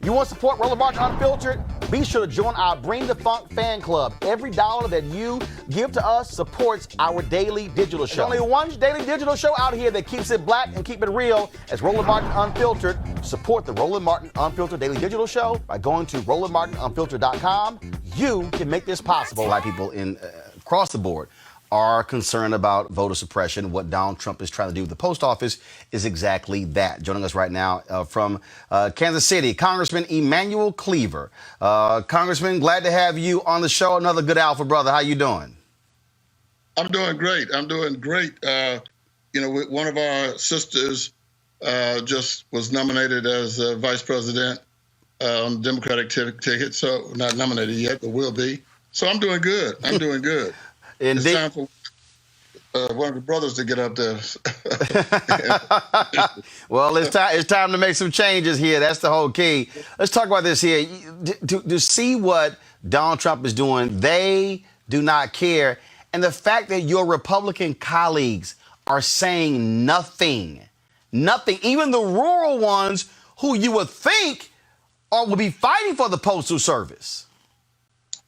You want to support Roland Martin Unfiltered? Be sure to join our Bring the Funk fan club. Every dollar that you give to us supports our daily digital show. There's only one daily digital show out here that keeps it black and keep it real. It's Roland Martin Unfiltered. Support the Roland Martin Unfiltered daily digital show by going to RolandMartinUnfiltered.com. You can make this possible. Black people across the board are concerned about voter suppression. What Donald Trump is trying to do with the post office is exactly that. Joining us right now from Kansas City, Congressman Emanuel Cleaver. Congressman, glad to have you on the show. Another good alpha, brother. How you doing? I'm doing great. One of our sisters just was nominated as vice president on the Democratic ticket. So not nominated yet, but will be. So I'm doing good. It's time for one of the brothers to get up there. Well, it's time to make some changes here. That's the whole key. Let's talk about this here. To see what Donald Trump is doing, they do not care. And the fact that your Republican colleagues are saying nothing, even the rural ones who you would think will be fighting for the Postal Service.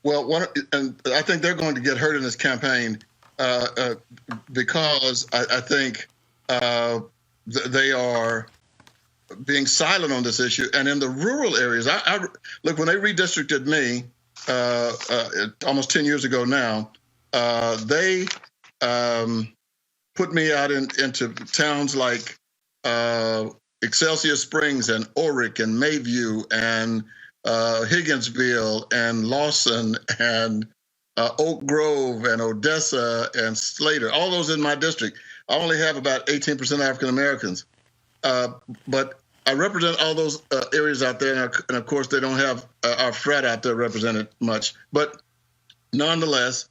Well, and I think they're going to get hurt in this campaign because I think they are being silent on this issue. And in the rural areas, look, when they redistricted me almost 10 years ago now, they put me out into towns like Excelsior Springs and Oric and Mayview and Higginsville and Lawson and Oak Grove and Odessa and Slater, all those in my district. I only have about 18% African Americans, but I represent all those areas out there, and of course they don't have our frat out there represented much, but nonetheless,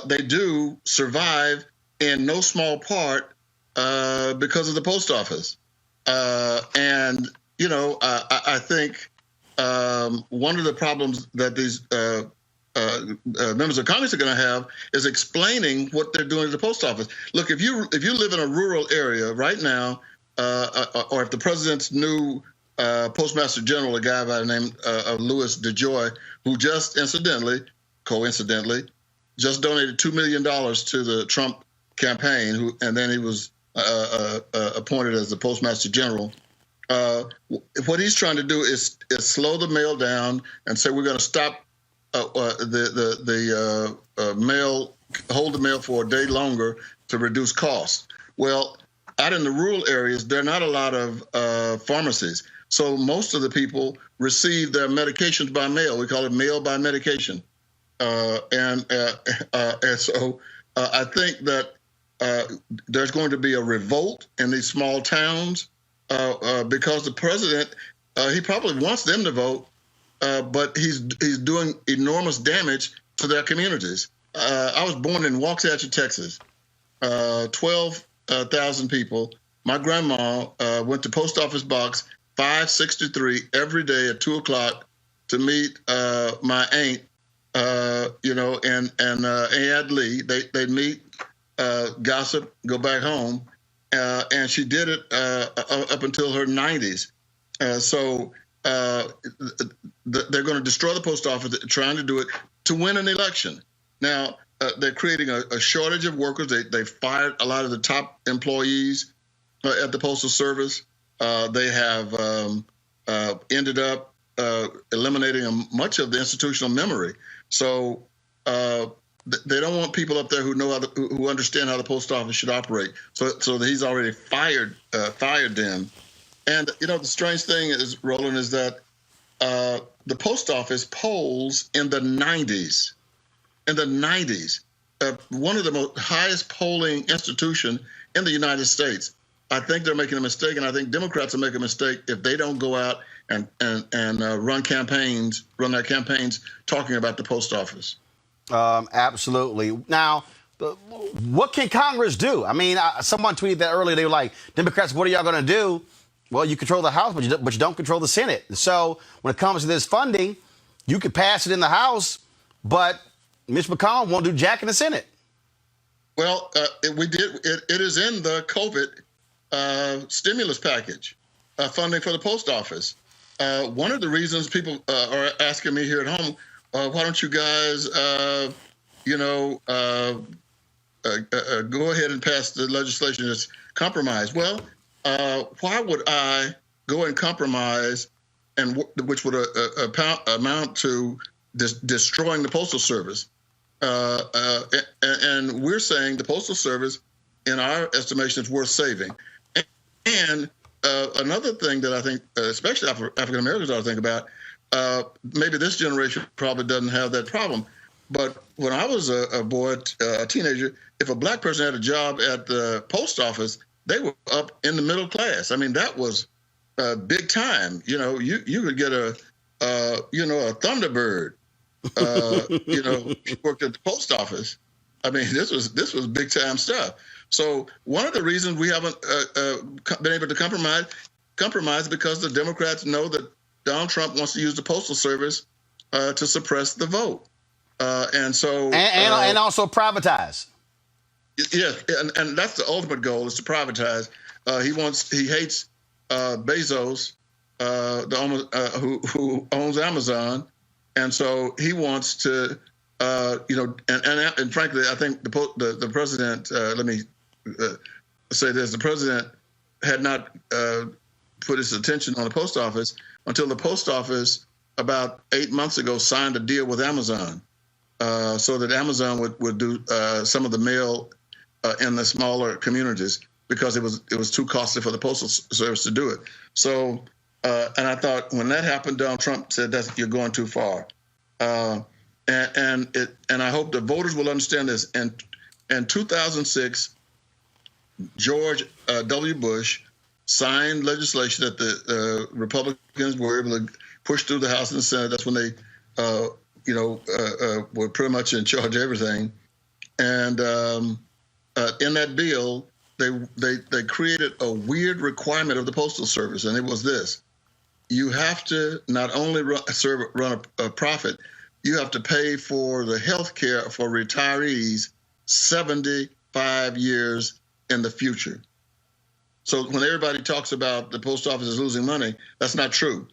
they do survive in no small part because of the post office. And, you know, I think one of the problems that these members of Congress are going to have is explaining what they're doing at the post office. Look, if you live in a rural area right now, or if the president's new postmaster general, a guy by the name of Louis DeJoy, who just coincidentally, just donated $2 million to the Trump campaign, and then he was appointed as the postmaster general. What he's trying to do is slow the mail down and say we're going to stop the mail, hold the mail for a day longer to reduce costs. Well, out in the rural areas, there are not a lot of pharmacies, so most of the people receive their medications by mail. We call it mail by medication, and so I think that there's going to be a revolt in these small towns. Because the president, he probably wants them to vote, but he's doing enormous damage to their communities. I was born in Waxahachie, Texas, 12,000 people. My grandma went to Post Office Box 563 every day at 2 o'clock to meet my aunt, and Aunt Lee. They'd meet, gossip, go back home. And she did it up until her 90s. So they're going to destroy the post office, trying to do it to win an election. Now, they're creating a shortage of workers. They fired a lot of the top employees at the Postal Service. They have ended up eliminating much of the institutional memory. So they don't want people up there who know who understand how the post office should operate. So he's already fired them. And the strange thing is, Roland, is that the post office polls in the 90s. One of the most highest polling institution in the United States. I think they're making a mistake, and I think Democrats will make a mistake if they don't go out and run their campaigns talking about the post office. Absolutely. Now, what can Congress do? I mean, someone tweeted that earlier. They were like, Democrats, what are y'all going to do? Well, you control the House, but you don't control the Senate. So when it comes to this funding, you could pass it in the House, but Mitch McConnell won't do jack in the Senate. Well, it is in the COVID stimulus package, funding for the post office. One of the reasons people are asking me here at home, why don't you guys, go ahead and pass the legislation that's compromised? Well, why would I go and compromise, and which would amount to destroying the Postal Service? And we're saying the Postal Service, in our estimation, is worth saving. And another thing that I think, especially African Americans ought to think about, maybe this generation probably doesn't have that problem, but when I was a boy, a teenager, if a black person had a job at the post office, they were up in the middle class. I mean, that was big time. You know, you could get a Thunderbird. Worked at the post office. I mean, this was big time stuff. So one of the reasons we haven't been able to compromise because the Democrats know that Donald Trump wants to use the Postal Service to suppress the vote, and also privatize. Yes, and that's the ultimate goal, is to privatize. He hates Bezos, who owns Amazon, and so he wants to, and frankly, I think the president. Let me say this: the president had not put his attention on the post office until the post office about 8 months ago signed a deal with Amazon, so that Amazon would do some of the mail in the smaller communities, because it was too costly for the Postal Service to do it. So, and I thought when that happened, Donald Trump said that you're going too far, and I hope the voters will understand this. And in 2006, George W. Bush signed legislation that the Republicans were able to push through the House and the Senate. That's when they, were pretty much in charge of everything. And in that bill, they created a weird requirement of the Postal Service, and it was this: you have to not only run a profit, you have to pay for the health care for retirees 75 years in the future. So when everybody talks about the post office is losing money, that's not true.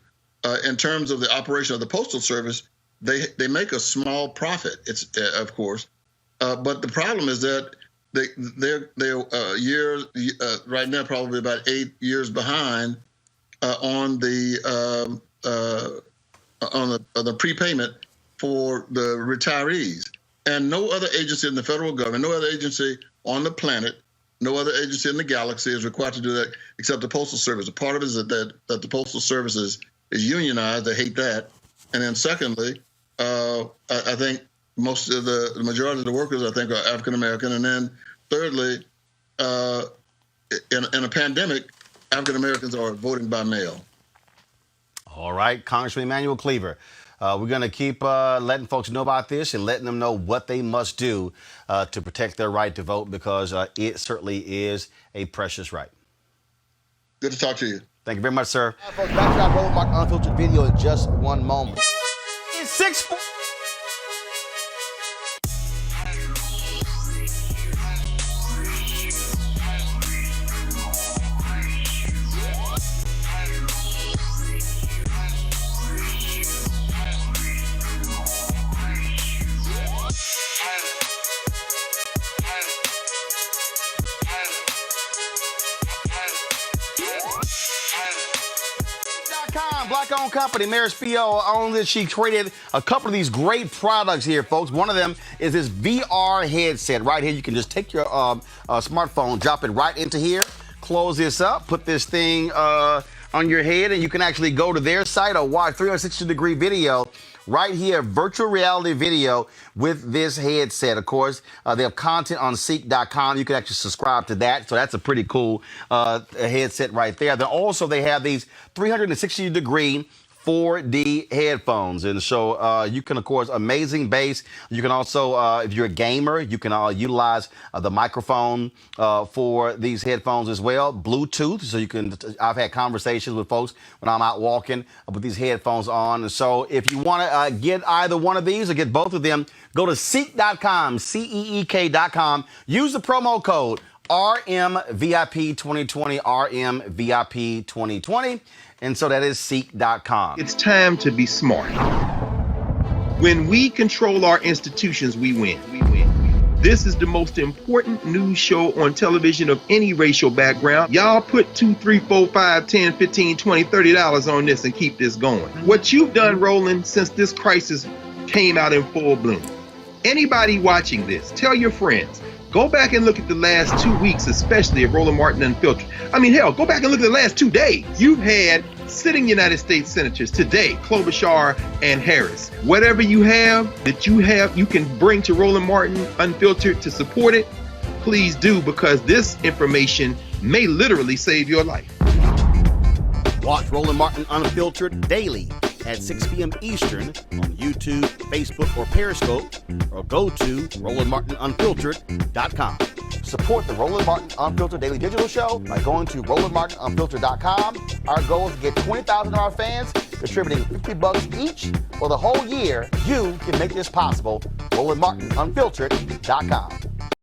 In terms of the operation of the Postal Service, they make a small profit. It's of course, but the problem is that they're years right now, probably about 8 years behind on the prepayment for the retirees. And no other agency in the federal government, no other agency on the planet, no other agency in the galaxy is required to do that except the Postal Service. A part of it is that the Postal Service is unionized. They hate that. And then secondly, I think most of the majority of the workers, I think, are African American. And then thirdly, in a pandemic, African Americans are voting by mail. All right, Congressman Emanuel Cleaver. We're going to keep letting folks know about this and letting them know what they must do to protect their right to vote, because it certainly is a precious right. Good to talk to you. Thank you very much, sir. Folks, back to our Roland Martin Unfiltered video in just one moment. It's 6. Black-owned company, Maris Pio owns it. She created a couple of these great products here, folks. One of them is this VR headset right here. You can just take your smartphone, drop it right into here, close this up, put this thing on your head, and you can actually go to their site or watch 360-degree video right here, virtual reality video with this headset. Of course, they have content on Seek.com. You can actually subscribe to that. So that's a pretty cool headset right there. Then also they have these 360-degree 4D headphones. And so you can, of course, amazing bass. You can also, if you're a gamer, you can utilize the microphone for these headphones as well. Bluetooth, so you can, I've had conversations with folks when I'm out walking with these headphones on. And so if you want to get either one of these or get both of them, go to Seek.com, Seek.com. Use the promo code RMVIP 2020, RMVIP 2020. And so that is seek.com. It's time to be smart. When we control our institutions, we win. This is the most important news show on television of any racial background. Y'all put $2, $3, $4, $5, $10, $15, $20, $30 on this and keep this going. What you've done, Roland, since this crisis came out in full bloom. Anybody watching this, tell your friends. Go back and look at the last 2 weeks, especially of Roland Martin Unfiltered. I mean, hell, go back and look at the last 2 days. You've had sitting United States senators today, Klobuchar and Harris. Whatever you have that you can bring to Roland Martin Unfiltered to support it, please do, because this information may literally save your life. Watch Roland Martin Unfiltered daily at 6 p.m. Eastern on YouTube, Facebook, or Periscope, or go to RolandMartinUnfiltered.com. Support the Roland Martin Unfiltered Daily Digital Show by going to RolandMartinUnfiltered.com. Our goal is to get 20,000 of our fans contributing $50 each for the whole year. You can make this possible. RolandMartinUnfiltered.com.